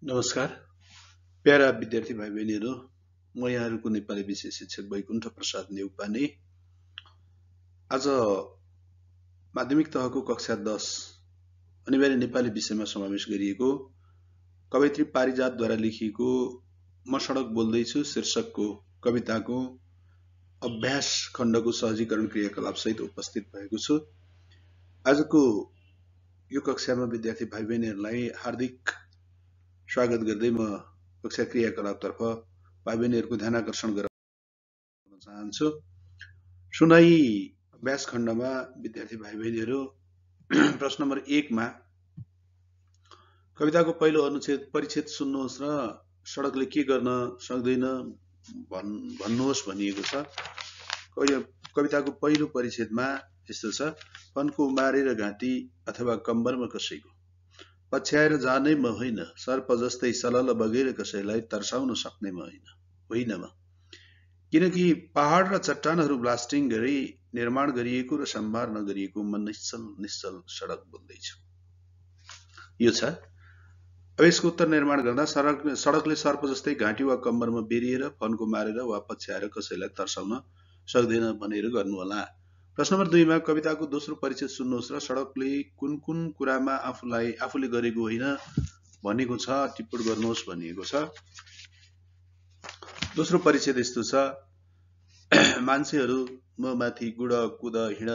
नमस्कार प्यारा विद्यार्थी भाइ बहिनीहरू, म यहाँहरूको नेपाली विषय शिक्षक वैकुण्ठ प्रसाद नेउपाने। आज माध्यमिक तहको कक्षा 10 अनिवार्य नेपाली विषयमा समावेश गरिएको कवयित्री पारिजातद्वारा लेखिएको म सडक बोल्दैछु शीर्षकको कविताको अभ्यास खण्डको सहजीकरण क्रियाकलाप सहित उपस्थित भएको छु। आजको यो कक्षामा विद्यार्थी भाइ बहिनीहरूलाई हार्दिक स्वागत गर्दै म कक्षा क्रियाकलापतर्फ भाइ बहिनीहरूको ध्यान आकर्षण गर्न चाहन्छु। सुनाई अभ्यास खण्डमा विद्यार्थी भाइ बहिनीहरू प्रश्न नम्बर 1 मा कविताको पहिलो अनुच्छेद परिच्छेद सुन्नुहोस् र सडकले के गर्न सक्दैन भन्नुहोस् भनिएको छ। कविताको पहिलो परिच्छेदमा यस्तो छ: फन्को मारेर घाँटी अथवा कम्बरमा कसैको पछ्याएर जाने म होइन, सर्प जस्तै सलल बगेर कसैलाई तर्साउन सक्ने म होइन म। किनकि पहाड र चट्टानहरू ब्लास्टिङ गरी निर्माण गरिएको र सम्भार नगरिएको म निश्चल सडक बोल्दैछु। यो छ। अब यसको उत्तर निर्माण गर्दा सडकले सर्प जस्तै घाँटी वा कम्बरमा बेरिएर फन्को मारेर वा पछ्याएर कसैलाई तर्साउन सक्दैन भनेर गर्नुहोला। प्रश्न नम्बर 2 मा कविताको दोस्रो परिच्छेद सुन्नुहोस् र सडकले कुन कुन कुरामा आफूले गरेको होइन भनेको छ टिप्पण गर्नुहोस् भनिएको छ। दोस्रो परिच्छेद यस्तो छ: मान्छेहरू म माथि गुड कुद हिँड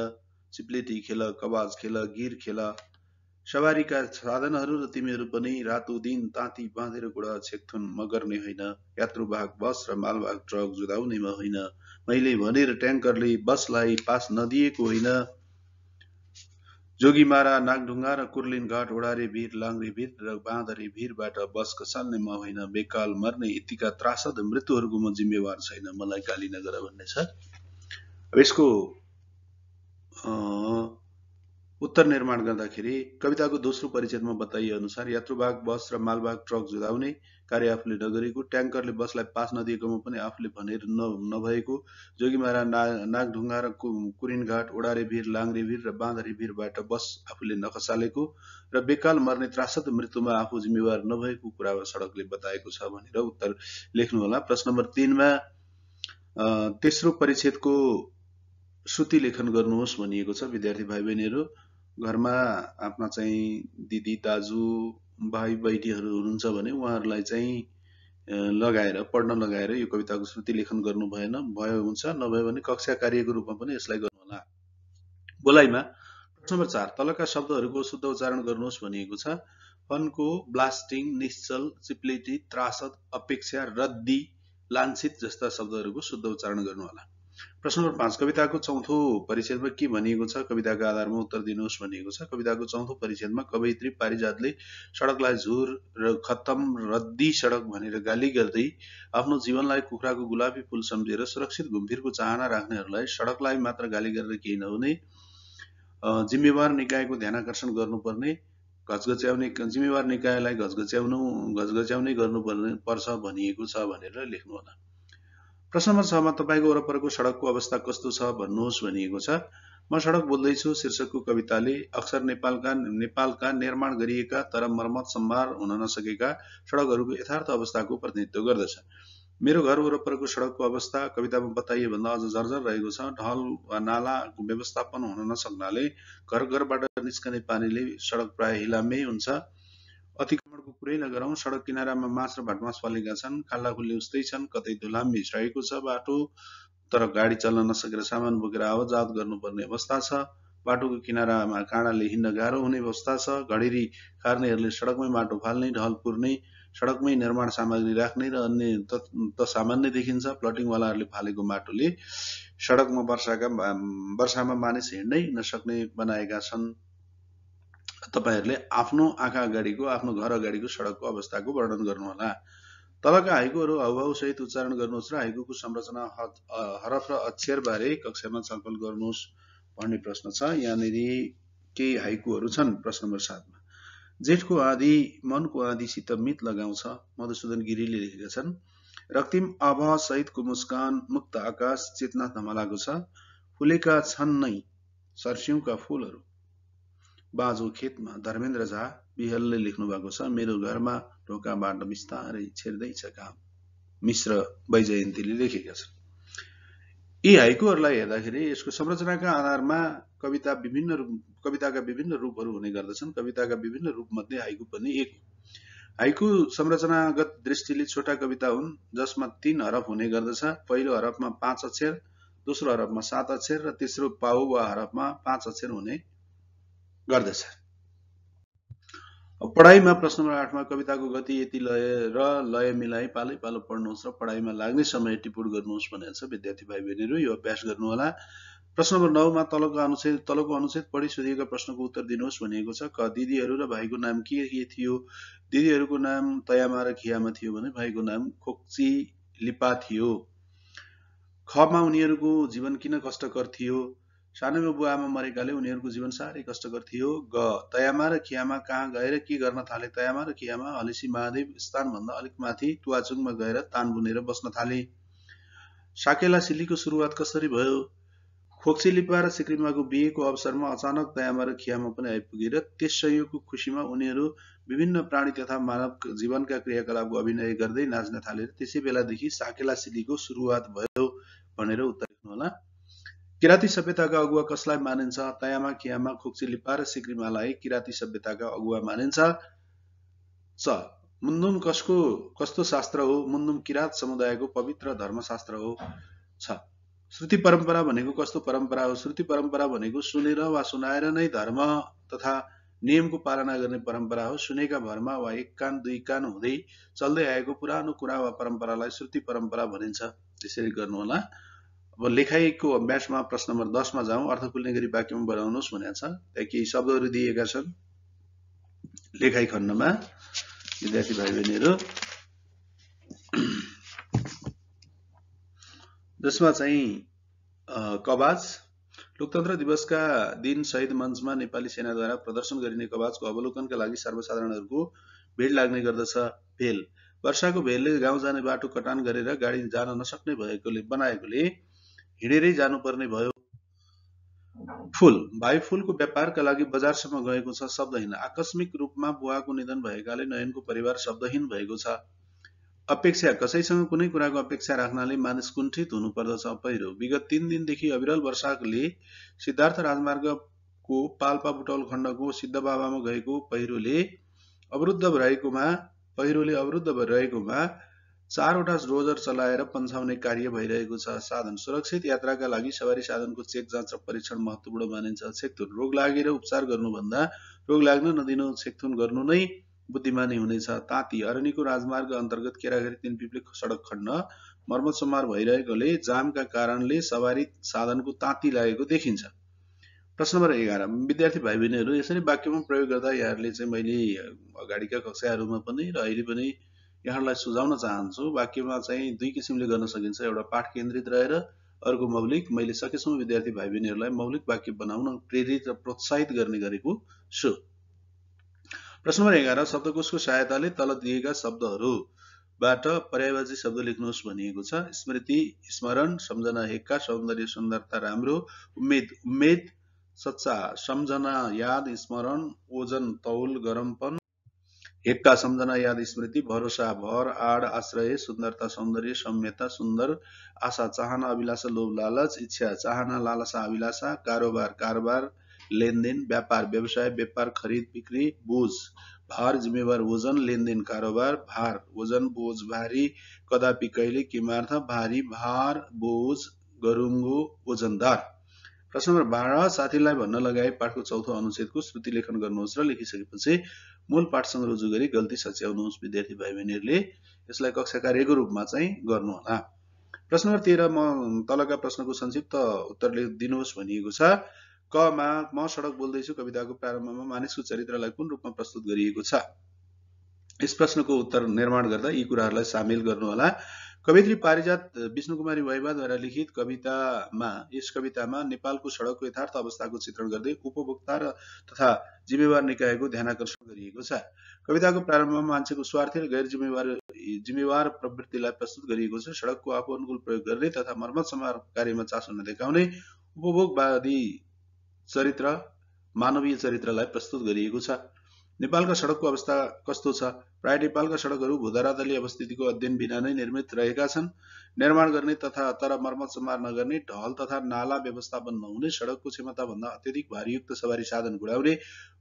चिप्लेटी खेल कवाज खेल गिर खेल सवारीका साधनहरू र तिमीहरू पनि रातो दिन ताती बाँधेर गुडा छेक्थुन म गर्ने होइन, यात्रुवाहक बस र मालवाहक ट्रक जुधाउने म होइन, मैले भनेर ट्याङ्करले बसलाई पास नदिएको होइन, जोगीमारा नागढुङ्गा र कुर्लिन घाट ओडारे भिर लाङ्रे भिर र बाँदरे भिरबाट बस खसाल्ने म होइन, बेकाल मर्ने यतिका त्रासद मृत्युहरूको म जिम्मेवार छैन, मलाई गाली नगर भन्ने छ। अब यसको उत्तर निर्माण गर्दाखेरि कविताको दोस्रो परिच्छेदमा बताइए अनुसार यात्रुवाहक बस र मालवाहक ट्रक जुधाउने कार्य आफूले नगरेको, ट्याङ्करले बसलाई पास नदिएकोमा पनि आफूले भनेर नभएको, जोगीमारा नागढुङ्गा र कुरिनघाट ओडारे भिर लाङ्रे भिर र बाँदरे भिरबाट बस आफूले नखसालेको र बेकाल मर्ने त्रासद मृत्युमा आफू जिम्मेवार नभएको कुरा सडकले बताएको छ भनेर उत्तर लेख्नुहोला। प्रश्न नम्बर 3 मा तेस्रो परिच्छेदको श्रुति लेखन गर्नुहोस् भनिएको छ। विद्यार्थी भाइ बहिनीहरू, घरमा आफ्ना चाहिँ दिदी दाजु भाइ बहिनीहरू हुनुहुन्छ भने उहाँहरूलाई चाहिँ पढ्न लगाएर यो कविताको श्रुति लेखन गर्नु भयो हुन्छ, नभए भने कक्षा कार्यको रूपमा पनि यसलाई गर्नुहोला। बोलाइमा प्रश्न नम्बर 4 तलका शब्दहरूको शुद्ध उच्चारण गर्नुहोस् भनिएको छ। फन्को, ब्लास्टिङ, निश्चल, चिप्लेटी, त्रासद, अपेक्षा, रद्दी, लान्छित जस्ता शब्दहरूको शुद्ध उच्चारण गर्नुहोला। प्रश्न नम्बर 5 कविताको चौथो परिच्छेदमा के भनिएको छ कविताका आधारमा उत्तर दिनुहोस् भनिएको छ। कविताको चौथो परिच्छेदमा कवयित्री पारिजातले सडकलाई झुर र खत्तम रद्दी सडक भनेर गाली गर्दै आफ्नो जीवनलाई कुखुराको गुलाबी फूल सम्झेर सुरक्षित घुमफिरको चाहना राख्नेहरूलाई सडकलाई मात्र गाली गरेर केही नहुने, जिम्मेवार निकायको ध्यान आकर्षण गर्नुपर्ने, जिम्मेवार निकायलाई घचघच्याउने गर्नुपर्छ भनिएको छ भनेर लेख्नुहोला। प्रश्न नम्बर 6 मा तपाईको वरपरको सडकको अवस्था कस्तो छ भन्नुहोस् भनिएको छ। म सडक बोल्दैछु शीर्षकको कविताले अक्सर नेपालका निर्माण गरिएका तर मर्मत सम्भार हुन नसकेका सडकहरूको यथार्थ अवस्थाको प्रतिनिधित्व गर्दछ। मेरो घर वरपरको सडकको अवस्था कवितामा बताइए भन्दा अझ जर्जर रहेको छ। ढल वा नालाको व्यवस्थापन हुन नसक्नाले घरबाट निस्कने पानीले सडक प्राय हिलामै हुन्छ। अतिक्रमणको कुरै नगरौं, सडक किनारामा माछ र भटमास फलेका छन्, खाल्डाखुल्ली उस्तै छन्, कतै धुलाम भिज्राएको छ बाटो, तर गाडी चल्न नसकेर सामान बोकेर आवतजावत गर्नुपर्ने अवस्था छ। बाटोको किनारामा काँडाले हिँड्न गाह्रो हुने अवस्था छ। घडेरी खार्नेहरूले सडकमै माटो फाल्ने, ढल पुर्ने, सडकमै निर्माण सामग्री राख्ने र अन्य त सामान्य देखिन्छ। प्लटिङवालाहरूले फालेको माटोले सडकमा वर्षामा मानिस हिँड्नै नसक्ने बनाएका छन्। तपाईहरूले आफ्नो आँखा अगाडिको आफ्नो घर अगाडिको सडकको अवस्थाको वर्णन गर्नुहोला। तलका हाइकुहरू हाउभाउ सहित उच्चारण गर्नुहोस् र हाइकुको संरचना हरफ र अक्षर बारे कक्षामा छलफल गर्नुहोस् भन्ने प्रश्न छ। यहाँनिर केही हाइकुहरू छन्। प्रश्न नम्बर 7 मा जेठको आँधी मनको आँधीसित मित लगाउँछ, मधुसूदन गिरीले लेखेका छन्। रक्तिम आभा सहितको मुस्कान, मुक्त आकाश चेतना धमलाको छ, फुलेका छन् नै सर्स्यौंका फूलहरू बाँझो खेतमा। धर्मेन्द्र झा बिहलले लेख्नु भएको छ। मेरो घरमा ढोकाबाट बिस्तारै छेड्दैछ घाम। मिश्र वैजयन्तीले लेखेका छन्। यी हाइकुहरूलाई हेर्दाखेरि यसको संरचनाका आधारमा कविताका विभिन्न रूपहरू हुने गर्दछन्। कविताका विभिन्न रूपमध्ये हाइकु पनि एक हो। हाइकु संरचनागत दृष्टिले छोटा कविता हुन् जसमा 3 हरफ हुने गर्दछ। पहिलो हरफमा 5 अक्षर, दोस्रो हरफमा 7 अक्षर र तेस्रो पाउ वा हरफमा 5 अक्षर हुने गर्दछ। पढाइमा प्रश्न नम्बर 8 मा कविताको गति यति लय मिलाई पालै पालो पढ्नुहोस् र पढाइमा लाग्ने समय टिप्पणी गर्नुहोस् भनेको छ। विद्यार्थी भाइ बहिनीहरू यो अभ्यास गर्नु होला। प्रश्न नम्बर 9 मा तलको अनुच्छेद पढी सोधिएका प्रश्नको उत्तर दिनुहोस् भनिएको छ। क दिदीहरू र भाइको नाम के थियो? दिदीहरूको नाम तयामा र खियामा थियो भने भाइको नाम खोक्ची लिपा थियो। खमा उनीहरूको जीवन किन कष्टकर थियो? सानैमा बुवाआमा मरेकाले उनीहरूको जीवन साह्रै कष्टकर थियो। ग तयामा र खियामा कहाँ गएर के गर्न थाले? तयामा र खियामा हलेसी महादेव स्थानभन्दा अलिक माथि तुवाचुङमा गएर तान बुनेर बस्न थाले। साकेला सिलीको सुरुवात कसरी भयो? खोक्सी लिपा र सिक्रिमाको बिहेको अवसरमा अचानक तयामा र खियामा पनि आइपुगे र त्यस संयोगको खुसीमा उनीहरू विभिन्न प्राणी तथा मानव जीवनका क्रियाकलापको अभिनय गर्दै नाच्न थाले। त्यसै बेलादेखि साकेला सिलीको सुरुवात भयो भनेर उत्तर लेख्नुहोला। किराँती सभ्यताका अगुवा कसलाई मानिन्छ? तयामा, खियामा, खोक्सी लिपा र सिक्रिमालाई किराँती सभ्यताका अगुवा मानिन्छ। च मुन्दुम कस्तो शास्त्र हो? मुन्दुम किराँत समुदायको पवित्र धर्मशास्त्र हो। छ श्रुति परम्परा भनेको कस्तो परम्परा हो? श्रुति परम्परा भनेको सुनेर वा सुनाएर नै धर्म तथा नियमको पालना गर्ने परम्परा हो। सुनेका भरमा वा एक कान दुई कान हुँदै चल्दै आएको पुरानो कुरा वा परम्परालाई श्रुति परम्परा भनिन्छ। त्यसरी गर्नुहोला। अब लेखाइको अभ्यासमा प्रश्न नम्बर 10 मा जाउँ। अर्थ खुल्ने गरी वाक्यमा बनाउनुहोस् भनेको छ। त्यहाँ केही शब्दहरू दिएका छन् लेखाइ खण्डमा। विद्यार्थी भाइ बहिनीहरू जसमा चाहिँ कवाच लोकतन्त्र दिवसका दिन शहीद मञ्चमा नेपाली सेनाद्वारा प्रदर्शन गरिने कवाचको अवलोकनका लागि सर्वसाधारणहरूको भिड लाग्ने गर्दछ। भेल वर्षाको भेलले गाउँ जाने बाटो कटान गरेर गाडी जान नसक्ने बनाएकोले हिँडेरै जानुपर्ने भयो। फूल भाइ फूलको व्यापारका लागि बजारसम्म गएको छ। शब्दहीन आकस्मिक रूपमा बुवाको निधन भएकाले नयनको परिवार शब्दहीन भएको छ। अपेक्षा कसैसँग कुनै कुराको अपेक्षा राख्नाले मानिस कुण्ठित हुनु पर्दछ। पहिरो विगत 3 दिनदेखि अविरल वर्षाले सिद्धार्थ राजमार्गको पाल्पा बुटौल खण्डको सिद्धबाबामा गएको पहिरोले अवरुद्ध रहेकोमा 4वटा रोजर चलाएर पन्छाउने कार्य भइरहेको छ। साधन सुरक्षित यात्राका लागि सवारी साधनको चेक जाँच र परीक्षण महत्त्वपूर्ण मानिन्छ। छेकथुन रोग लागेर उपचार गर्नुभन्दा रोग लाग्न नदिनु छेकथुन गर्नु नै बुद्धिमानी हुनेछ। ताती अरनिको राजमार्ग अन्तर्गत केराघरी तीनपिप्ले सडक खण्ड मर्मत सम्मार भइरहेकोले जामका कारणले सवारी साधनको ताती लागेको देखिन्छ। प्रश्न नम्बर 11 विद्यार्थी भाइ बहिनीहरू यसरी वाक्यमा प्रयोग गर्दा यहाँहरूले चाहिँ मैले अगाडिका कक्षाहरूमा पनि र अहिले पनि यहाँहरूलाई सुझाउन चाहन्छु। वाक्यमा चाहिँ 2 किसिमले गर्न सकिन्छ। एउटा पाठ केन्द्रित रहेर, अर्को मौलिक। मैले सकेसम्म विद्यार्थी भाइ बहिनीहरूलाई मौलिक वाक्य बनाउन प्रेरित र प्रोत्साहित गर्ने गरेको छु। प्रश्न नम्बर 11 शब्दकोशको सहायताले तल दिएका शब्दहरूबाट पर्यायवाची शब्द लेख्नुहोस् भनिएको छ। स्मृति स्मरण, सम्झना हेक्का, सौन्दर्य सुन्दरता राम्रो, उम्मेद उम्मेद, सच्चा सम्झना याद स्मरण, ओजन तौल गरमपन, हेक्का सम्झना याद स्मृति, भरोसा भर, आड आश्रय, सुन्दरता सौन्दर्य, सौम्यता सुन्दर, आशा चाहना अभिलाषा लोभ लालच, इच्छा चाहना लालसा अभिलाषा, कारोबार कारोबार लेनदेन, व्यापार व्यवसाय व्यापार खरिद बिक्री, बोझ भार जिम्मेवार वजन, लेनदेन कारोबार, भार वजन बोझ भारी, कदापि कहिले केमार्थ भारी भार बोझ गरुङ्गो वजनदार। प्रश्न नम्बर 12 साथीलाई भन्न लगाए पाठको चौथो अनुच्छेदको श्रुति लेखन गर्नुहोस् र लेखिसकेपछि मूल पाठसँग रुजु गरी गल्ती सच्याउनुहोस्। विद्यार्थी भाइ बहिनीहरूले यसलाई कक्षा कार्यको रूपमा चाहिँ गर्नुहोला। प्रश्न नम्बर 13 म तलका प्रश्नको संक्षिप्त उत्तर दिनुहोस् भनिएको छ। क मा म सडक बोल्दैछु कविताको प्रारम्भमा मानिसको चरित्रलाई कुन रूपमा प्रस्तुत गरिएको छ? यस प्रश्नको उत्तर निर्माण गर्दा यी कुराहरूलाई सामेल गर्नुहोला। कवियत्री पारिजात विष्णुकुमारी वाइबाद्वारा लिखित यस कवितामा नेपालको सडकको यथार्थ अवस्थाको चित्रण गर्दै उपभोक्ता तथा जिम्मेवार निकायको ध्यानाकर्षण गरिएको छ। कविताको प्रारम्भमा मान्छेको स्वार्थी र गैर जिम्मेवार प्रवृत्तिलाई प्रस्तुत गरिएको छ। सडकको आफू अनुकूल प्रयोग गर्ने तथा मर्मत सम्मार कार्यमा चासो नदेखाउने उपभोगवादी चरित्र मानवीय चरित्रलाई प्रस्तुत गरिएको छ। नेपालका सडकको अवस्था कस्तो छ? प्राय नेपालका सडकहरू भूधरातलीय अवस्थितिको अध्ययन बिना नै निर्मित रहेका छन्। निर्माण गर्ने तर मर्मत सम्हार नगर्ने, ढल तथा नाला व्यवस्थापन नहुने, सडकको क्षमताभन्दा अत्यधिक भारीयुक्त सवारी साधन गुडाउने,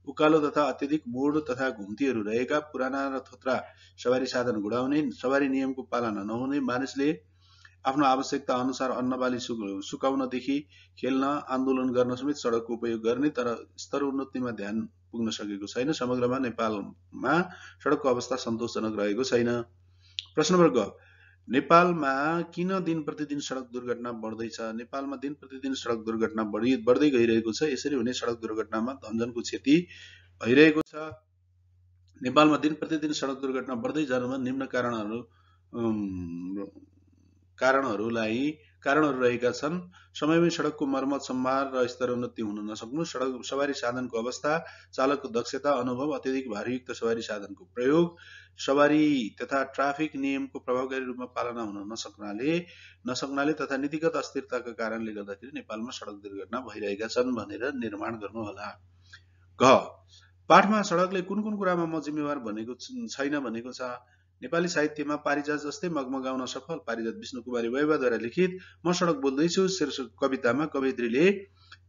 उकालो तथा अत्यधिक मोड तथा घुम्तीहरू रहेका पुराना र थोत्रा सवारी साधन गुडाउने, सवारी नियमको पालना नहुने, मानिसले आफ्नो आवश्यकता अनुसार अन्नबाली सुकाउनदेखि खेल्न, आन्दोलन गर्न समेत सडकको उपयोग गर्ने, तर स्तरोन्नतिमा ध्यान पुग्न सकेको छैन। समग्रमा नेपालमा सडकको अवस्था सन्तोषजनक रहेको छैन। प्रश्न नम्बर ग, नेपालमा किन दिन प्रतिदिन सडक दुर्घटना बढ्दैछ? नेपालमा दिन प्रतिदिन सडक दुर्घटना बढ्दै गइरहेको छ। यसरी हुने सडक दुर्घटनामा धनजनको क्षति भइरहेको छ। नेपालमा दिन प्रतिदिन सडक दुर्घटना बढ्दै जानुमा निम्न कारणहरू रहेका छन्। समयमै सडकको मर्मत सम्हार र स्तरोन्नति हुन नसक्नु, सवारी साधनको अवस्था, चालकको दक्षता, अनुभव, अत्यधिक भारीयुक्त सवारी साधनको प्रयोग, सवारी तथा ट्राफिक नियमको प्रभावकारी रूपमा पालना हुन नसक्नाले तथा नीतिगत अस्थिरताका कारणले गर्दाखेरि नेपालमा सडक दुर्घटना भइरहेका छन् भनेर निर्माण गर्नुहोला। घ, पाठमा सडकले कुन कुन कुरामा म जिम्मेवार भनेको छैन भनेको छ? नेपाली साहित्यमा पारिजात जस्तै मगमगाउन सफल पारिजात विष्णुकुमारी वैवाद्वारा लिखित म सडक बोल्दैछु शीर्षक कवितामा कवयित्रीले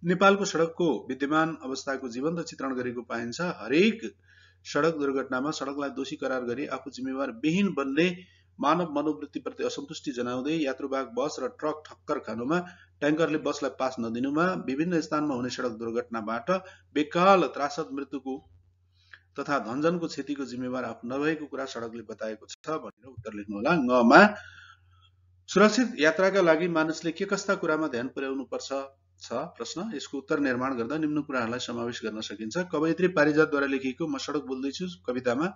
नेपालको सडकको विद्यमान अवस्थाको जीवन्त चित्रण गरेको पाइन्छ। हरेक सडक दुर्घटनामा सडकलाई दोषी करार गरी आफू जिम्मेवार विहीन बन्ने मानव मनोवृत्तिप्रति असन्तुष्टि जनाउँदै यात्रुवाहक बस र ट्रक ठक्कर खानुमा, ट्याङ्करले बसलाई पास नदिनुमा, विभिन्न स्थानमा हुने सडक दुर्घटनाबाट बेकाल त्रासद मृत्युको तथा धनजनको क्षतिको जिम्मेवार आफू नभएको कुरा सडकले बताएको छ भनेर उत्तर लेख्नुहोला। ङमा सुरक्षित यात्राका लागि मानिसले के कस्ता कुरामा ध्यान पुर्याउनु पर्छ छ प्रश्न। यसको उत्तर निर्माण गर्दा निम्न कुराहरूलाई समावेश गर्न सकिन्छ। कवयित्री पारिजातद्वारा लेखिएको म सडक बोल्दैछु कवितामा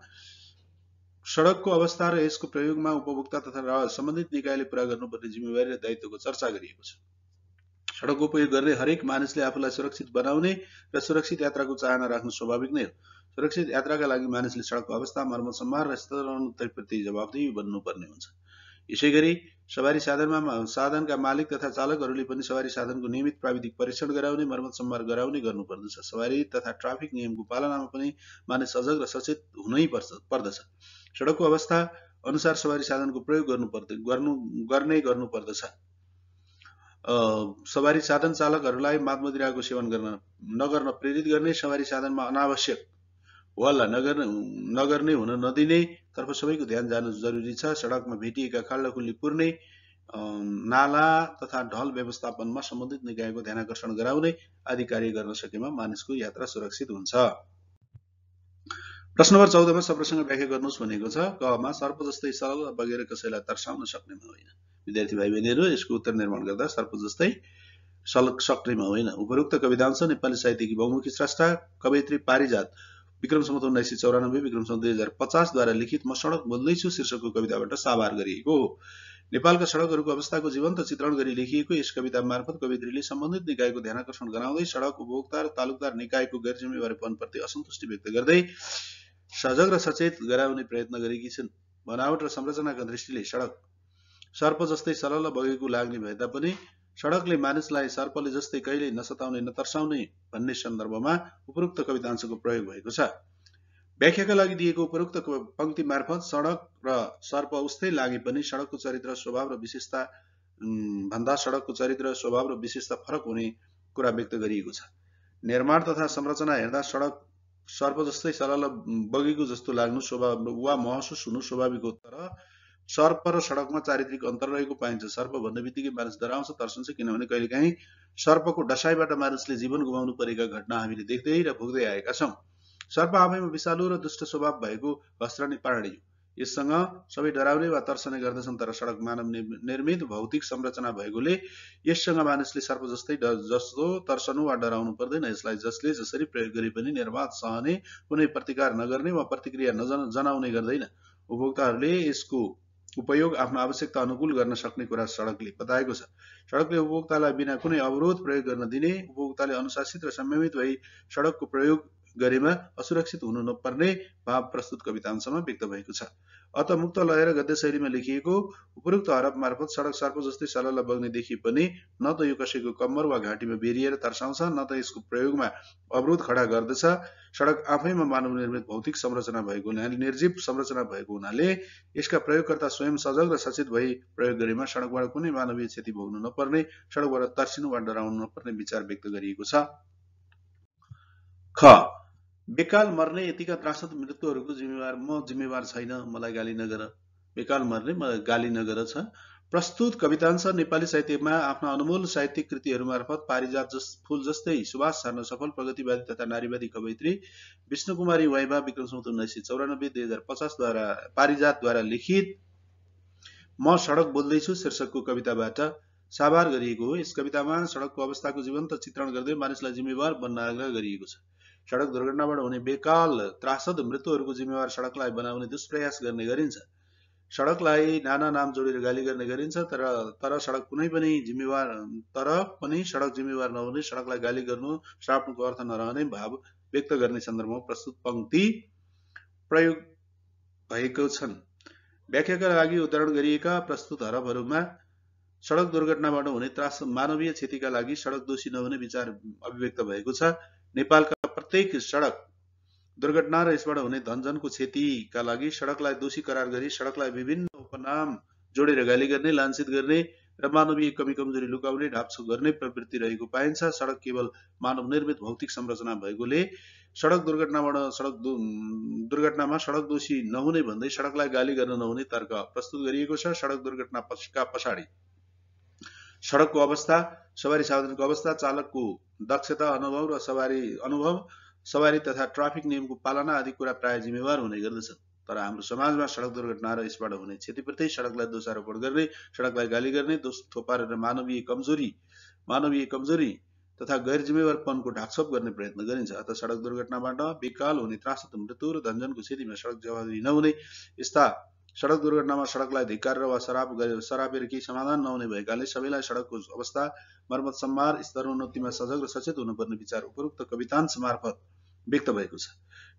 सडकको अवस्था र यसको प्रयोगमा उपभोक्ता तथा सम्बन्धित निकायले पूरा गर्नुपर्ने जिम्मेवारी र दायित्वको चर्चा गरिएको छ। सडकको उपयोग गर्ने हरेक मानिसले आफूलाई सुरक्षित बनाउने र सुरक्षित यात्राको चाहना राख्नु स्वाभाविक नै हो। सुरक्षित यात्राका लागि मानिसले सडकको अवस्था, मर्मत सम्हार र स्तरोन्नतिप्रति जवाफदेही बन्नुपर्ने हुन्छ। यसैगरी सवारी साधनका मालिक तथा चालकहरूले पनि सवारी साधनको नियमित प्राविधिक परीक्षण गराउने, मर्मत सम्हार गराउने गर्नुपर्दछ। सवारी तथा ट्राफिक नियमको पालनामा पनि मानिस सजग र सचेत हुनै पर्दछ। सडकको अवस्था अनुसार सवारी साधनको प्रयोग गर्नुपर्दछ। सवारी साधन चालकहरूलाई माद मदिराको सेवन नगर्न प्रेरित गर्ने, सवारी साधनमा अनावश्यक हल्ला नगर्ने हुन नदिने तर्फ सबैको ध्यान जानु जरुरी छ। सडकमा भेटिएका खाल्डाखुल्ली पुर्ने, नाला तथा ढल व्यवस्थापनमा सम्बन्धित निकायको ध्यानाकर्षण गराउने आदि कार्य गर्न सकेमा मानिसको यात्रा सुरक्षित हुन्छ। प्रश्न नम्बर 14 मा सप्रसँग व्याख्या गर्नुहोस् भनेको छ। कमा सर्प जस्तै सरल बगेर कसैलाई तर्साउन सक्नेमा होइन। विद्यार्थी भाइ बहिनीहरू यसको उत्तर निर्माण गर्दा सर्प जस्तै सक्नेमा होइन। उपरोक्त कवितांश नेपाली साहित्यकी बहुमुखी स्रष्टा कवयित्री पारिजात विक्रम सम्वत 1994 विक्रम सम्वत 2050 द्वारा लिखित म सडक बोल्दैछु शीर्षकको कविताबाट साभार गरिएको हो। नेपालका सडकहरूको अवस्थाको जीवन्त चित्रण गरी लेखिएको यस कविता मार्फत कवयित्रीले सम्बन्धित निकायको ध्यानाकर्षण गराउँदै सडक उपभोक्ता र तालुकदार निकायको गैर जिम्मेवारीपनप्रति असन्तुष्टि व्यक्त गर्दै सजग र सचेत गराउने प्रयत्न गरेकी छिन्। बनावट र संरचनाका दृष्टिले सडक सर्प जस्तै सरल बगेको लाग्ने भए तापनि सडकले मानिसलाई सर्पले जस्तै कहिल्यै नसताउने नतर्साउने भन्ने सन्दर्भमा उपरोक्त कवितांशको प्रयोग भएको छ। व्याख्याका लागि दिएको उपरोक्त पंक्ति मार्फत सडक र सर्प उस्तै लागे पनि सडकको चरित्र स्वभाव र विशेषता भन्दा सडकको चरित्र स्वभाव र विशेषता फरक हुने कुरा व्यक्त गरिएको छ। निर्माण तथा संरचना हेर्दा सडक सर्प जस्तै सरल बगेको जस्तो लाग्नु स्वभाव वा महसुस हुनु स्वाभाविक हो, तर सर्प र सडकमा चारित्रिक अन्तर रहेको पाइन्छ। सर्प भन्ने बित्तिकै मानिस डराउँछ, तर्सन्छ, किनभने कहिलेकाहीँ सर्पको डसाइबाट मानिसले जीवन गुमाउनु परेका घटना हामीले देख्दै र भोग्दै आएका छौँ। सर्प आफैमा विषालु र दुष्ट स्वभाव भएको घस्रने प्राणी हो। यससँग सबै डराउने वा तर्सने गर्दछन्, तर सडक मानव निर्मित भौतिक संरचना भएकोले यससँग मानिसले सर्प जस्तो तर्सनु वा डराउनु पर्दैन। यसलाई जसले जसरी प्रयोग गरे पनि निर्वात सहने, कुनै प्रतिकार नगर्ने वा प्रतिक्रिया जनाउने गर्दैन। उपभोक्ताहरूले यसको उपयोग आफ्नो आवश्यकता अनुकूल गर्न सक्ने कुरा सडकले बताएको छ। सडकले उपभोक्तालाई बिना कुनै अवरोध प्रयोग गर्न दिने, उपभोक्ताले अनुशासित र संयमित भई सडकको प्रयोग गरेमा असुरक्षित हुनु नपर्ने भाव प्रस्तुत कविता अंशमा व्यक्त भएको छ। अत मुक्त लय र गद्य शैलीमा लेखिएको उपरोक्त हरफ मार्फत सडक सर्प जस्तै सलल्ल बग्ने देखिए पनि न त यो कसैको कम्मर वा घाँटीमा बेरिएर तर्साउँछ न त यसको प्रयोगमा अवरोध खडा गर्दछ। सडक आफैमा मानव निर्मित भौतिक संरचना भएको हुनाले निर्जीव संरचना भएको हुनाले यसका प्रयोगकर्ता स्वयं सजग र सचेत भई प्रयोग गरेमा सडकबाट कुनै मानवीय क्षति भोग्नु नपर्ने, सडकबाट तर्सिनु वा डराउनु नपर्ने विचार व्यक्त गरिएको छ। ख बेकाल मर्ने यतिका त्रासद मृत्युहरूको जिम्मेवार छैन, मलाई गाली नगर। बेकाल मर्ने गाली नगर छ। प्रस्तुत कवितांश नेपाली साहित्यमा आफ्ना अनमोल साहित्यिक कृतिहरू मार्फत पारिजात फूल जस्तै सुवास छर्न सफल प्रगतिवादी तथा नारीवादी कवयित्री विष्णुकुमारी वाइबा विक्रम सम्वत 1994-2050 द्वारा पारिजातद्वारा लिखित म सडक बोल्दैछु शीर्षकको कविताबाट साभार गरिएको हो। यस कवितामा सडकको अवस्थाको जीवन्त चित्रण गर्दै मानिसलाई जिम्मेवार बन्न आग्रह गरिएको छ। सडक दुर्घटनाबाट हुने बेकाल त्रासद मृत्युहरूको जिम्मेवार सडकलाई बनाउने दुष्प्रयास गर्ने गरिन्छ। सडकलाई नाना नाम जोडेर गाली गर्ने गरिन्छ, तर सडक कुनै पनि सडक जिम्मेवार नहुने, सडकलाई गाली गर्नु श्राप्नुको अर्थ नरहने भाव व्यक्त गर्ने सन्दर्भमा प्रस्तुत पंक्ति प्रयोग भएको छन्। व्याख्याका लागि उदाहरण गरिएका प्रस्तुत हरफहरूमा सडक दुर्घटनाबाट हुने मानवीय क्षतिका लागि सडक दोषी नहुने विचार अभिव्यक्त भएको छ। नेपालका प्रत्येक सडक दुर्घटना र यसबाट हुने धनजनको क्षतिका लागि सडकलाई दोषी करार गरी सडकलाई विभिन्न उपनाम जोडेर गाली गर्ने, लाञ्छित गर्ने र मानवीय कमी कमजोरी लुकाउने, ढाकछोप गर्ने प्रवृत्ति रहेको पाइन्छ। सडक केवल मानव निर्मित भौतिक संरचना भएकोले सडक दुर्घटनामा सडक दोषी नहुने भन्दै सडकलाई गाली गर्न नहुने तर्क प्रस्तुत गरिएको छ। सडक दुर्घटनाका पछाडि सडकको अवस्था, सवारी साधनको अवस्था, चालकको दक्षता, अनुभव, सवारी तथा ट्राफिक नियमको पालना आदि कुरा प्राय जिम्मेवार हुने गर्दछन्। तर हाम्रो समाजमा सडक दुर्घटना र यसबाट हुने क्षतिप्रति सडकलाई दोषारोपण गर्ने, सडकलाई गाली गर्ने, दोष थोपारेर मानवीय कमजोरी तथा गैर जिम्मेवारपनको ढाकछोप गर्ने प्रयत्न गरिन्छ। अतः सडक दुर्घटनाबाट बेकाल हुने त्रासद मृत्यु र धनजनको क्षतिमा सडक जवाबदेही नहुने, यस्ता सडक दुर्घटनामा सडकलाई धिक्कारेर वा सरापेर केही समाधान नहुने भएकाले सबैलाई सडकको अवस्था, मर्मत सम्मार, स्तरोन्नतिमा सजग र सचेत हुनुपर्ने विचार उपरोक्त कवितांश मार्फत व्यक्त भएको छ।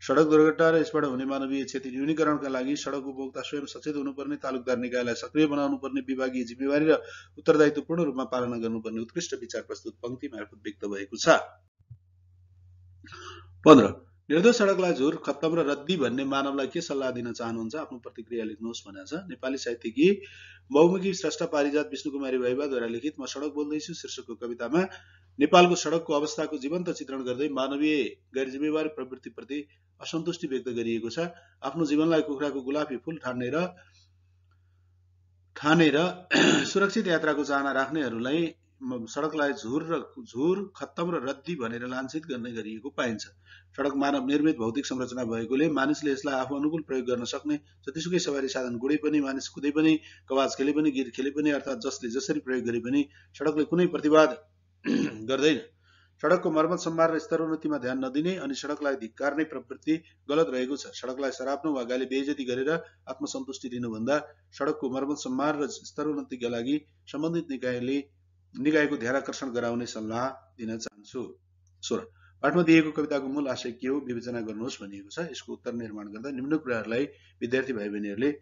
सडक दुर्घटना र यसबाट हुने मानवीय क्षति न्यूनीकरणका लागि सडक उपभोक्ता स्वयं सचेत हुनुपर्ने, तालुकदार निकायलाई सक्रिय बनाउनुपर्ने, विभागीय जिम्मेवारी र उत्तरदायित्व पूर्ण रूपमा पालना गर्नुपर्ने उत्कृष्ट विचार प्रस्तुत पंक्ति मार्फत व्यक्त भएको छ। 15 निर्दोष सडकलाई झुर, खत्तम र रद्दी भन्ने मानवलाई के सल्लाह दिन चाहनुहुन्छ? आफ्नो प्रतिक्रिया लेख्नुहोस् भनेको छ। नेपाली साहित्यकी बहुमुखी स्रष्टा पारिजात विष्णुकुमारी वाइबाद्वारा लिखित म सडक बोल्दैछु शीर्षकको कवितामा नेपालको सडकको अवस्थाको जीवन्त चित्रण गर्दै मानवीय गैर जिम्मेवार प्रवृत्तिप्रति असन्तुष्टि व्यक्त गरिएको छ। आफ्नो जीवनलाई कुखुराको गुलाफी फूल ठानेर सुरक्षित यात्राको चाहना राख्नेहरूलाई सडकलाई झुर, खत्तम र रद्दी भनेर लाञ्छित गर्ने गरिएको पाइन्छ। सडक मानव निर्मित भौतिक संरचना भएकोले मानिसले यसलाई आफू अनुकूल प्रयोग गर्न सक्ने, जतिसुकै सवारी साधन गुडे पनि, मानिस कुदै पनि, कवाज खेले पनि, गिर खेले पनि, अर्थात् जसले जसरी प्रयोग गरे पनि सडकले कुनै प्रतिवाद गर्दैन। सडकको मर्मत सम्मार र स्तरोन्नतिमा ध्यान नदिने अनि सडकलाई धिक्कार्ने प्रवृत्ति गलत रहेको छ। सडकलाई सराप्नु वा गाली बेइज्जती गरेर आत्मसन्तुष्टि दिनुभन्दा सडकको मर्मत सम्मार र स्तरोन्नतिका लागि सम्बन्धित निकायको ध्यानाकर्षण गराउने सल्लाह दिन चाहन्छु। 16 पाठमा दिएको कविताको मूल आशय के हो विवेचना गर्नुहोस् भनिएको छ। यसको उत्तर निर्माण गर्दा निम्न कुराहरूलाई विद्यार्थी भाइ बहिनीहरूले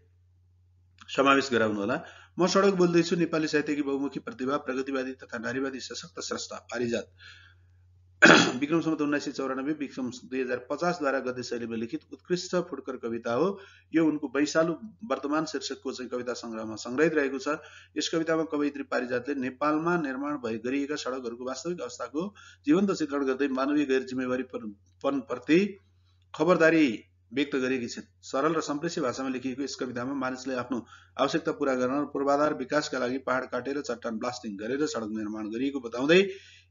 समावेश गराउनुहोला। म सडक बोल्दैछु नेपाली साहित्यकी बहुमुखी प्रतिभा, प्रगतिवादी तथा नारीवादी सशक्त स्रष्टा पारिजात विक्रम सम्वत 1994 विक्रम 2050 द्वारा गद्य शैलीमा लिखित उत्कृष्ट फुटकर कविता हो। यो उनको वैशालु वर्तमान शीर्षकको चाहिँ कविता संग्रहमा संग्रहित रहेको छ। यस कवितामा कवयित्री पारिजातले नेपालमा निर्माण गरिएका सडकहरूको वास्तविक अवस्थाको जीवन्त चित्रण गर्दै मानवीय गैर जिम्मेवारीपनप्रति खबरदारी व्यक्त गरेकी छिन्। सरल र सम्प्रेषी भाषामा लेखिएको यस कवितामा मानिसले आफ्नो आवश्यकता पूरा गर्न र पूर्वाधार विकासका लागि पहाड काटेर चट्टान ब्लास्टिङ गरेर सडक निर्माण गरिएको बताउँदै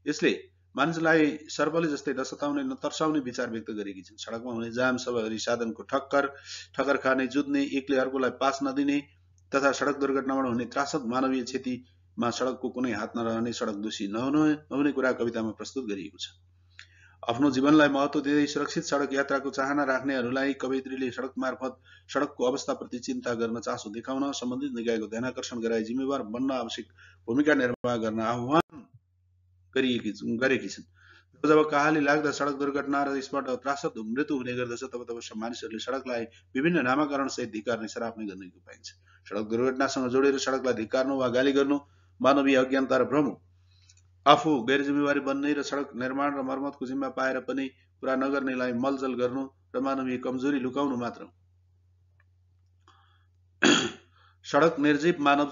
यसले मानिसलाई सर्पले जस्तै नसताउने नतर्साउने विचार व्यक्त गरेकी छिन्। सडकमा हुने जाम, सवारी साधनको ठक्कर खाने, जुध्ने, एकले अर्कोलाई पास नदिने तथा सडक दुर्घटनाबाट हुने त्रासद मानवीय क्षतिमा सडकको कुनै हात नरहने, सडक दोषी नहुने कुरा कवितामा प्रस्तुत गरिएको छ। आफ्नो जीवनलाई महत्त्व दिँदै सुरक्षित सडक यात्राको चाहना राख्नेहरूलाई कवयित्रीले सडक मार्फत सडकको अवस्थाप्रति चिन्ता गर्न चासो देखाउन, सम्बन्धित निकायको ध्यानाकर्षण गराई जिम्मेवार बन्न आवश्यक भूमिका निर्वाह गर्न आह्वान गरेकी छिन् जब कहाली लाग्दा सडक दुर्घटना र यसबाट त्रासद मृत्यु हुने गर्दछ तब मानिसहरूले सडकलाई विभिन्न नामाकरण सहित धिक्कार्ने श्राप नै गर्ने पाइन्छ। सडक दुर्घटनासँग जोडेर सडकलाई धिक्कार्नु वा गाली गर्नु मानवीय अज्ञानता र भ्रम हो। आफू गैर जिम्मेवारी बन्ने र सडक निर्माण र मर्मतको जिम्मा पाएर पनि पुरा नगर्नेलाई मलजल गर्नु र मानवीय कमजोरी लुकाउनु मात्र हो। सडक निर्जीव मानव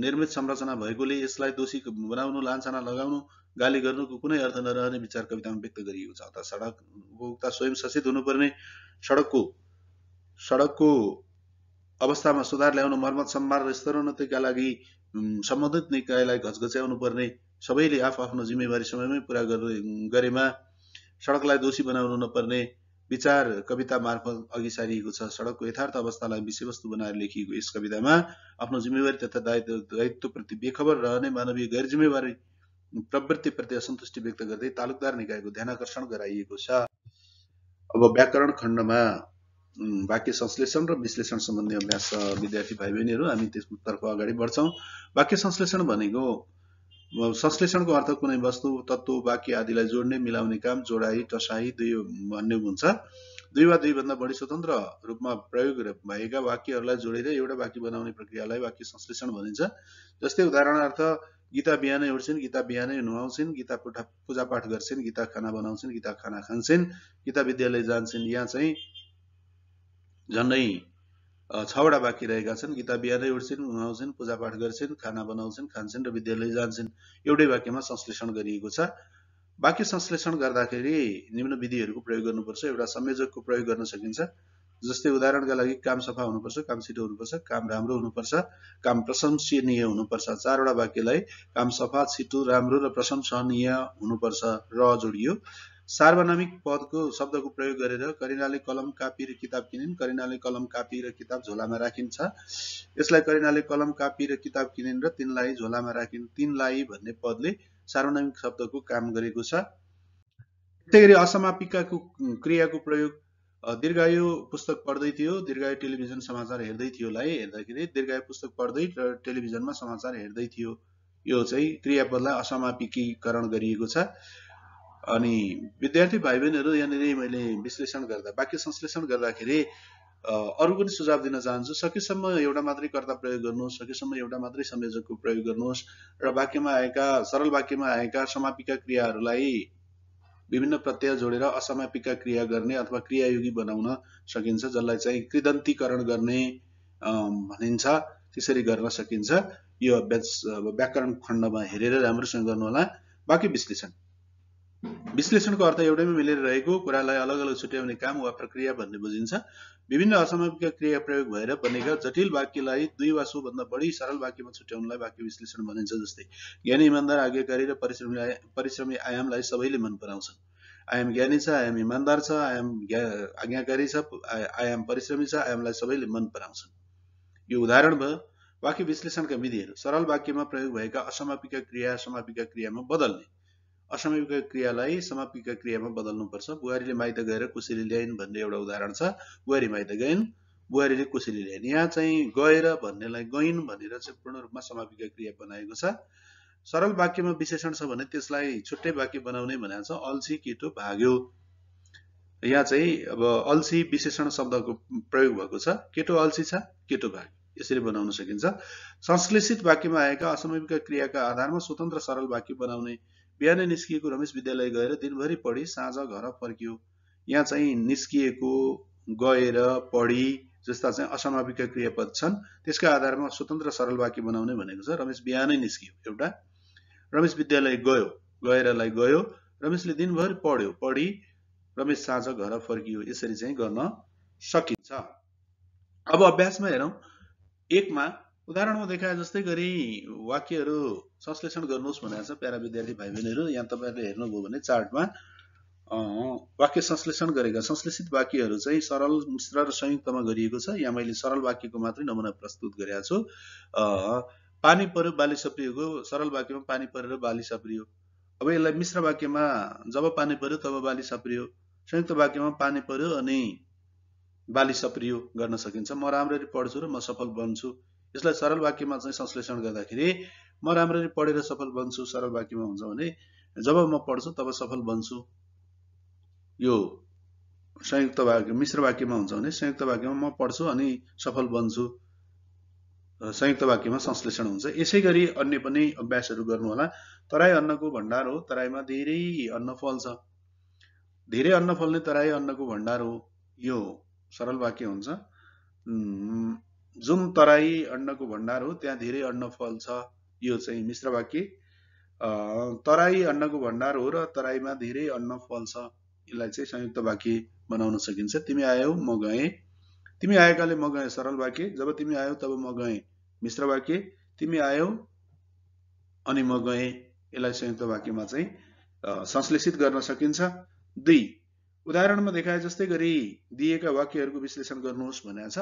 निर्मित संरचना भएकोले यसलाई दोषी बनाउनु, लान्छना लगाउनु, गाली गर्नुको कुनै अर्थ नरहने विचार कवितामा व्यक्त गरिएको छ। अतः सडक उपभोक्ता स्वयं सचेत हुनुपर्ने, सडकको अवस्थामा सुधार ल्याउन, मर्मत, सम्भार र स्तरोन्नतिका लागि सम्बन्धित निकायलाई घचघच्याउनु पर्ने, सबैले आफ्नो जिम्मेवारी समयमै पूरा गरेमा सडकलाई दोषी बनाउनु नपर्ने विचार कविता मार्फत अघि सारिएको छ। सडकको यथार्थ अवस्थालाई विषयवस्तु बनाएर लेखिएको यस कवितामा आफ्नो जिम्मेवारी तथा दायित्वप्रति बेखबर रहने मानवीय गैर जिम्मेवारी प्रवृत्तिप्रति असन्तुष्टि व्यक्त गर्दै तालुकदार निकायको ध्यानाकर्षण गराइएको छ। अब व्याकरण खण्डमा वाक्य संश्लेषण र विश्लेषण सम्बन्धी अभ्यास विद्यार्थी भाइ बहिनीहरू, हामी त्यसतर्फ अगाडि बढ्छौँ। वाक्य संश्लेषण भनेको संश्लेषणको अर्थ कुनै वस्तु, तत्त्व, वाक्य आदिलाई जोड्ने, मिलाउने काम, जोडाई, टसाई भन्ने हुन्छ। दुई वा दुईभन्दा बढी स्वतन्त्र रूपमा प्रयोग भएका वाक्यहरूलाई जोडेर एउटा वाक्य बनाउने प्रक्रियालाई वाक्य संश्लेषण भनिन्छ। जस्तै उदाहरणार्थ, गीता बिहानै उठ्छिन्, गीता बिहानै नुहाउँछिन्, गीता पूजापाठ गर्छिन्, गीता खाना बनाउँछिन्, गीता खाना खान्छिन्, गीता विद्यालय जान्छन्। यहाँ चाहिँ झन्डै 6 वटा वाक्य रहेका छन्। गीता बिहानै उठ्छिन्, नुहाउँछिन्, पूजापाठ गर्छिन्, खाना बनाउँछिन्, खान्छन् र विद्यालय जान्छन्। एउटै वाक्यमा संश्लेषण गरिएको छ। वाक्य संश्लेषण गर्दाखेरि निम्न विधिहरूको प्रयोग गर्नुपर्छ। एउटा संयोजकको प्रयोग गर्न सकिन्छ। जस्तै उदाहरणका लागि, काम सफा हुनुपर्छ, काम छिटो हुनुपर्छ, काम राम्रो हुनुपर्छ, काम प्रशंसनीय हुनुपर्छ। 4 वटा वाक्यलाई काम सफा, छिटो, राम्रो र प्रशंसनीय हुनुपर्छ र जोडियो। सार्वनामिक पदको शब्दको प्रयोग गरेर करिनाले कलम, कापी र किताब किनिन्, करिनाले कलम, कापी र किताब झोलामा राखिन्छ। यसलाई करिनाले कलम, कापी र किताब किनिन् र तिनलाई झोलामा राखिन्। तिनलाई भन्ने पदले सार्वनामिक शब्दको काम गरेको छ। त्यसैगरी असमापिकाको क्रियाको प्रयोग, दीर्घायु पुस्तक पढ्दै थियो, दीर्घायु टेलिभिजन समाचार हेर्दै थियोलाई हेर्दाखेरि दीर्घायु पुस्तक पढ्दै र टेलिभिजनमा समाचार हेर्दै थियो, यो चाहिँ क्रियापदलाई असमापिकीकरण गरिएको छ। अनि विद्यार्थी भाइ बहिनीहरू, यहाँनिर मैले विश्लेषण गर्दा, वाक्य संश्लेषण गर्दाखेरि अरू पनि सुझाव दिन चाहन्छु। सकेसम्म एउटा मात्रै कर्ता प्रयोग गर्नुहोस्, सकेसम्म एउटा मात्रै संयोजकको प्रयोग गर्नुहोस् र वाक्यमा आएका, सरल वाक्यमा आएका समापिका क्रियाहरूलाई विभिन्न प्रत्यय जोडेर असमापिका क्रिया गर्ने अथवा क्रियायोगी बनाउन सकिन्छ, जसलाई चाहिँ कृदन्तीकरण गर्ने भनिन्छ। त्यसरी गर्न सकिन्छ। यो अभ्यास व्याकरण खण्डमा हेरेर राम्रोसँग गर्नुहोला। वाक्य विश्लेषण, विश्लेषणको अर्थ एउटैमा मिलेर रहेको कुरालाई अलग अलग छुट्याउने काम वा प्रक्रिया भन्ने बुझिन्छ। विभिन्न असमापिका क्रिया प्रयोग भएर बनेका जटिल वाक्यलाई 2 वा सोभन्दा बढी सरल वाक्यमा छुट्याउनलाई वाक्य विश्लेषण भनिन्छ। जस्तै ज्ञानी, इमान्दार, आज्ञाकारी र परिश्रमी आयामलाई सबैले मन पराउँछन्। आयाम ज्ञानी छ, आयाम इमान्दार छ, आयाम आज्ञाकारी छ, आयाम परिश्रमी छ, आयामलाई सबैले मन पराउँछन्। यो उदाहरण भयो। वाक्य विश्लेषणका विधिहरू, सरल वाक्यमा प्रयोग भएका असमापिका क्रिया समापिका क्रियामा बदल्ने, असमापिका क्रियालाई समापिका क्रियामा बदल्नुपर्छ। बुहारीले माइत गएर कोसेली ल्याइन् भन्ने एउटा उदाहरण छ। बुहारी माइत गइन्, बुहारीले कोसेली ल्याइन्। यहाँ चाहिँ गएर भन्नेलाई गइन् भनेर चाहिँ पूर्ण रूपमा समापिका क्रिया बनाएको छ। सरल वाक्यमा विशेषण छ भने त्यसलाई छुट्टै वाक्य बनाउने भनेको छ। अल्छी केटो भाग्यो, यहाँ चाहिँ अब अल्छी विशेषण शब्दको प्रयोग भएको छ। केटो अल्छी छ, केटो भाग्यो, यसरी बनाउन सकिन्छ। संश्लेषित वाक्यमा आएका असमापिका क्रियाका आधारमा स्वतन्त्र सरल वाक्य बनाउने। बिहानै निस्किएको रमेश विद्यालय गएर दिनभरि पढी साँझ घर फर्कियो। यहाँ चाहिँ निस्किएको, गएर, पढी जस्ता चाहिँ असमापिका क्रियापद छन्। त्यसका आधारमा स्वतन्त्र सरल वाक्य बनाउने भनेको छ। रमेश बिहानै निस्कियो एउटा, रमेश विद्यालय गयो, गएरलाई गयो, रमेशले दिनभरि पढ्यो, पढी, रमेश साँझ घर फर्कियो, यसरी चाहिँ गर्न सकिन्छ। अब अभ्यासमा हेरौँ। 1 मा उदाहरणमा देखाए जस्तै गरी वाक्यहरू संश्लेषण गर्नुहोस् भनेको छ। प्यारा विद्यार्थी भाइ बहिनीहरू, यहाँ तपाईहरुले हेर्नुभयो भने चार्टमा वाक्य संश्लेषण गरेका संश्लेषित वाक्यहरू चाहिँ सरल, मिश्र र संयुक्तमा गरिएको छ। यहाँ मैले सरल वाक्यको मात्रै नमुना प्रस्तुत गरेको छु। पानी पर्यो, बाली सप्रियो। सरल वाक्यमा पानी परेर बाली सप्रियो। अब यसलाई मिश्र वाक्यमा जब पानी पर्यो तब बाली सप्रियो, संयुक्त वाक्यमा पानी पर्यो अनि बाली सप्रियो गर्न सकिन्छ। म राम्ररी पढ्छु र म सफल बन्छु। यसलाई सरल वाक्यमा चाहिँ संश्लेषण गर्दाखेरि म राम्ररी पढेर सफल बन्छु सरल वाक्यमा हुन्छ भने जब म पढ्छु तब सफल बन्छु। यो संयुक्त वाक्य मिश्र वाक्यमा हुन्छ भने संयुक्त वाक्यमा म पढ्छु अनि सफल बन्छु, संयुक्त वाक्यमा संश्लेषण हुन्छ। यसै गरी अन्य पनि अभ्यासहरू गर्नु होला। तराई अन्नको भण्डार हो, तराईमा धेरै अन्न फल्छ। धेरै अन्न फल्ने तराई अन्नको भण्डार हो, यो सरल वाक्य हुन्छ। जुन तराई अन्नको भण्डार हो त्यहाँ धेरै अन्न फल्छ, यो चाहिँ मिश्र वाक्य। तराई अन्नको भण्डार हो र तराईमा धेरै अन्न फल्छ, यसलाई चाहिँ संयुक्त वाक्य बनाउन सकिन्छ। तिमी आयौ म गएँ, तिमी आएकाले म गएँ सरल वाक्य, जब तिमी आयौ तब म गएँ मिश्र वाक्य, तिमी आयौ अनि म गएँ, यसलाई संयुक्त वाक्यमा चाहिँ संश्लेषित गर्न सकिन्छ। 2 उदाहरणमा देखाए जस्तै गरी दिएका वाक्यहरूको विश्लेषण गर्नुहोस् भनेको छ।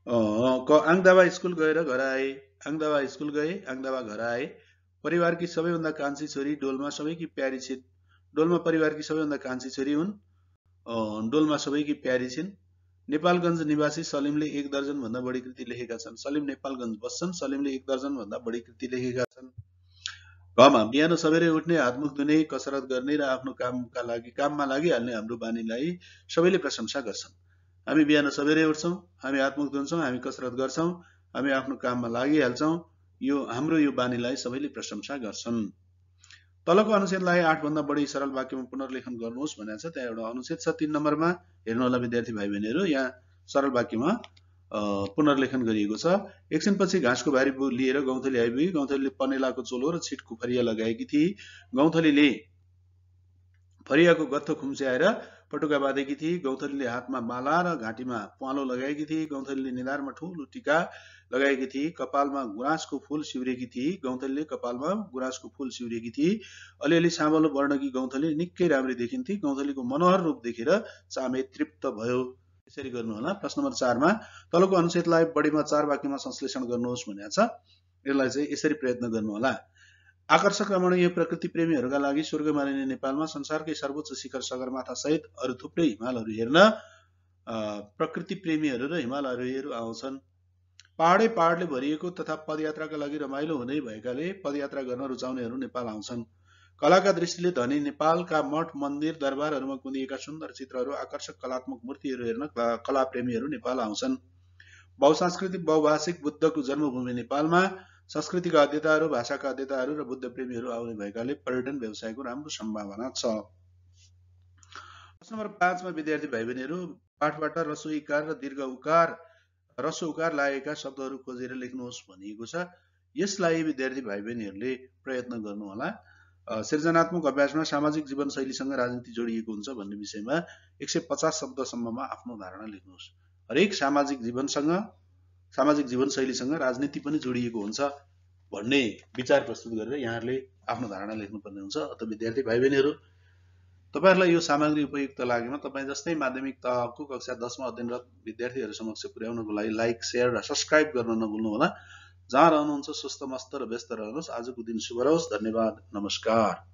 आङदावा स्कुल गएर घर आए, आङदावा स्कुल गए, आङदावा घर आए। परिवारकी सबैभन्दा कान्छी छोरी डोल्मा सबैकी प्यारी छिन्। डोल्मा परिवारकी सबैभन्दा कान्छी छोरी हुन्, डोल्मा सबैकी प्यारी छिन्। नेपालगञ्ज निवासी सलिमले 1 दर्जन भन्दा बढी कृति लेखेका छन्। सलिम नेपालगञ्ज बस्छन्, सलिमले 1 दर्जन भन्दा बढी कृति लेखेका छन्। घमा बिहान सबेरै उठ्ने, हातमुख धुने, कसरत गर्ने र आफ्नो काममा लागिहाल्ने हाम्रो बानीलाई सबैले प्रशंसा गर्छन्। हामी बिहान सबेरै उठ्छौँ, हामी हातमुख धुन्छौँ, हामी कसरत गर्छौँ, हामी आफ्नो काममा लागिहाल्छौँ, हाम्रो यो बानीलाई सबैले प्रशंसा गर्छन्। तलको अनुच्छेदलाई 8 भन्दा बढी सरल वाक्यमा पुनर्लेखन गर्नुहोस् भनेको छ। त्यहाँ एउटा अनुच्छेद छ 3 नम्बरमा, हेर्नु होला विद्यार्थी भाइ बहिनीहरू। यहाँ सरल वाक्यमा पुनर्लेखन गरिएको छ। एकछिनपछि घाँसको भारी लिएर गौँथली आइपुगी। गौँथलीले पनेलाको चोलो र छिटको फरिया लगाएकी थिए। गौँथलीले फरियाको गत्थो खुम्च्याएर पटुका बाँधेकी थिए। गौँथलीले हातमा माला र घाँटीमा प्वालो लगाएकी थिए। गौँथलीले निधारमा ठुलो टीका लगाएकी थिए। कपालमा गुराँसको फूल सिउरेकी थिए। गौँथलीले कपालमा गुराँसको फूल सिउरेकी थिए। अलिअलि साँभलो वर्णकी गौँथली निकै राम्री देखिन्थे। गौँथलीको मनोहर रूप देखेर चामे तृप्त भयो। यसरी गर्नु होला। प्रश्न नम्बर 4 मा तलको अनुच्छेदलाई बढीमा 4 वाक्यमा संश्लेषण गर्नुहोस् भनेको छ। यसलाई चाहिँ यसरी प्रयत्न गर्नु होला। आकर्षक रमणीय प्रकृति प्रेमीहरूका लागि स्वर्ग मानिने नेपालमा संसारकै सर्वोच्च शिखर सगरमाथा सहित अरू थुप्रै हिमालहरू हेर्न प्रकृति प्रेमीहरू र हिमालयहरू आउँछन्। पहाडले भरिएको तथा पदयात्राका लागि रमाइलो हुँदै भएकाले पदयात्रा गर्न रुचाउनेहरू नेपाल आउँछन्। कलाका दृष्टिले धनी नेपालका मठ मन्दिर दरबारहरूमा कुँदिएका सुन्दर चित्रहरू, आकर्षक कलात्मक मूर्तिहरू हेर्न कला प्रेमीहरू नेपाल आउँछन्। बहुसांस्कृतिक बहुभाषिक बुद्धको जन्मभूमि नेपालमा संस्कृतिका अध्येताहरू, भाषाका अध्येताहरू र बुद्ध प्रेमीहरू आउने भएकाले पर्यटन व्यवसायको राम्रो सम्भावना छ। प्रश्न नम्बर 5 मा विद्यार्थी भाइ बहिनीहरू पाठबाट ह्रस्व इकार र दीर्घ उकार, ह्रस्व उकार लागेका शब्दहरू खोजेर लेख्नुहोस् भनिएको छ। यसलाई विद्यार्थी भाइ बहिनीहरूले प्रयत्न गर्नु होला। सृजनात्मक अभ्यासमा सामाजिक जीवनशैलीसँग राजनीति जोडिएको हुन्छ भन्ने विषयमा 150 शब्दसम्ममा आफ्नो धारणा लेख्नुहोस्। हरेक सामाजिक जीवनशैलीसँग राजनीति पनि जोडिएको हुन्छ भन्ने विचार प्रस्तुत गरेर यहाँहरूले आफ्नो धारणा लेख्नुपर्ने हुन्छ। अत विद्यार्थी भाइ बहिनीहरू, तपाईहरुलाई यो सामग्री उपयुक्त लागेमा तपाईं जस्तै माध्यमिक तहको कक्षा 10 मा अध्ययनरत विद्यार्थीहरू समक्ष पुर्याउनको लागि लाइक, शेयर र सब्स्क्राइब गर्न नभुल्नु होला। जहाँ रहनुहुन्छ स्वस्थ, मस्त र व्यस्त रहनुहोस्। आजको दिन शुभ रहोस्। धन्यवाद। नमस्कार।